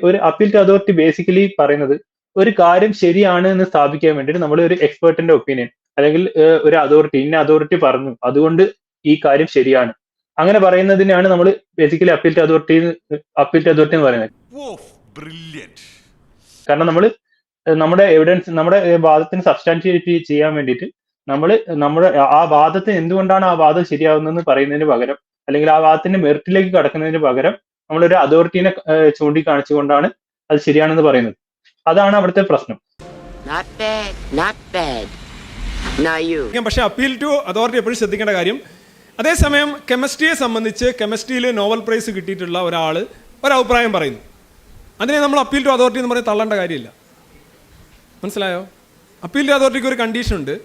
ഒരു appeal authority basically പറയുന്നത് ഒരു കാര്യം ശരിയാണ് എന്ന് സ്ഥാപിക്കാൻ വേണ്ടിയിട്ട് നമ്മൾ ഒരു എക്സ്പേർട്ടിന്റെ ഒപ്പീനിയൻ അല്ലെങ്കിൽ ഒരു അതോറിറ്റി ഇന്ന അതോറിറ്റി പറഞ്ഞു അതുകൊണ്ട് ഈ കാര്യം ശരിയാണ് അങ്ങനെ പറയുന്നതിനാണ് നമ്മൾ ബേസിക്കലി അപ്പീൽ അതോറിറ്റി എന്ന് പറയുന്നത്. കാരണം നമ്മൾ നമ്മുടെ എവിഡൻസ് നമ്മുടെ വാദത്തിന് സബ്സ്റ്റാൻഷിയേറ്റ് ചെയ്യാൻ വേണ്ടിയിട്ട് നമ്മുടെ ആ വാദത്തിന് എന്തുകൊണ്ടാണ് ആ വാദം ശരിയാവുന്നതെന്ന് പറയുന്നതിന് പകരം അല്ലെങ്കിൽ ആ വാദത്തിന്റെ മെറിറ്റിലേക്ക് കടക്കുന്നതിന് പകരം നമ്മളൊരു അതോറിറ്റീനെ ചൂണ്ടിക്കാണിച്ചുകൊണ്ടാണ് അത് ശരിയാണെന്ന് പറയുന്നത്. അതാണ് അവിടുത്തെ പ്രശ്നം. പക്ഷെ അപ്പീൽ ടു അതോറിറ്റി എപ്പോഴും ശ്രദ്ധിക്കേണ്ട കാര്യം, അതേസമയം കെമിസ്ട്രിയെ സംബന്ധിച്ച് കെമിസ്ട്രിയിൽ നോബൽ പ്രൈസ് കിട്ടിയിട്ടുള്ള ഒരാൾ ഒരഭിപ്രായം പറയുന്നു, അതിനെ നമ്മൾ അപ്പീൽ ടു അതോറിറ്റി എന്ന് പറഞ്ഞ് തള്ളേണ്ട കാര്യമില്ല. മനസ്സിലായോ? അപ്പീൽ ടു അതോറിറ്റിക്ക് ഒരു കണ്ടീഷൻ ഉണ്ട്.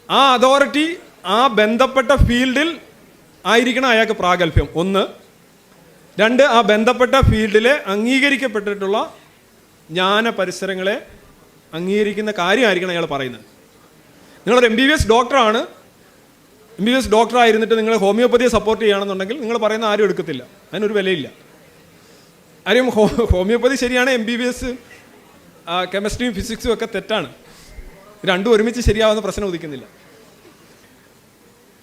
ആ അതോറിറ്റി ആ ബന്ധപ്പെട്ട ഫീൽഡിൽ ആയിരിക്കണം അയാൾക്ക് പ്രാഗൽഭ്യം, 1. 2, ആ ബന്ധപ്പെട്ട ഫീൽഡിലെ അംഗീകരിക്കപ്പെട്ടിട്ടുള്ള ജ്ഞാന പരിസരങ്ങളെ അംഗീകരിക്കുന്ന കാര്യമായിരിക്കണം അയാൾ പറയുന്നത്. നിങ്ങളൊരു MBBS ഡോക്ടറാണ്, MBBS ഡോക്ടറായിരുന്നിട്ട് നിങ്ങൾ ഹോമിയോപ്പതിയെ സപ്പോർട്ട് ചെയ്യുകയാണെന്നുണ്ടെങ്കിൽ നിങ്ങൾ പറയുന്ന ആരും എടുക്കത്തില്ല, അതിനൊരു വിലയില്ല. ആരും ഹോമിയോപ്പതി ശരിയാണ്, MBBS കെമിസ്ട്രിയും ഫിസിക്സും ഒക്കെ തെറ്റാണ്. രണ്ടും ഒരുമിച്ച് ശരിയാവുന്ന പ്രശ്നം ഉദിക്കുന്നില്ല.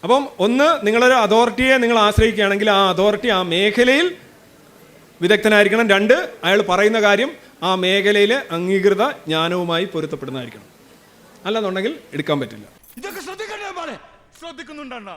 അപ്പം 1, നിങ്ങളൊരു അതോറിറ്റിയെ നിങ്ങൾ ആശ്രയിക്കുകയാണെങ്കിൽ ആ അതോറിറ്റി ആ മേഖലയിൽ വിദഗ്ധനായിരിക്കണം. 2, അയാൾ പറയുന്ന കാര്യം ആ മേഖലയിലെ അംഗീകൃത ജ്ഞാനവുമായി പൊരുത്തപ്പെടുന്നതായിരിക്കണം. അല്ലെന്നുണ്ടെങ്കിൽ എടുക്കാൻ പറ്റില്ല. ഇതൊക്കെ ശ്രദ്ധിക്കണ്ടേ? ശ്രദ്ധിക്കുന്നുണ്ടോ?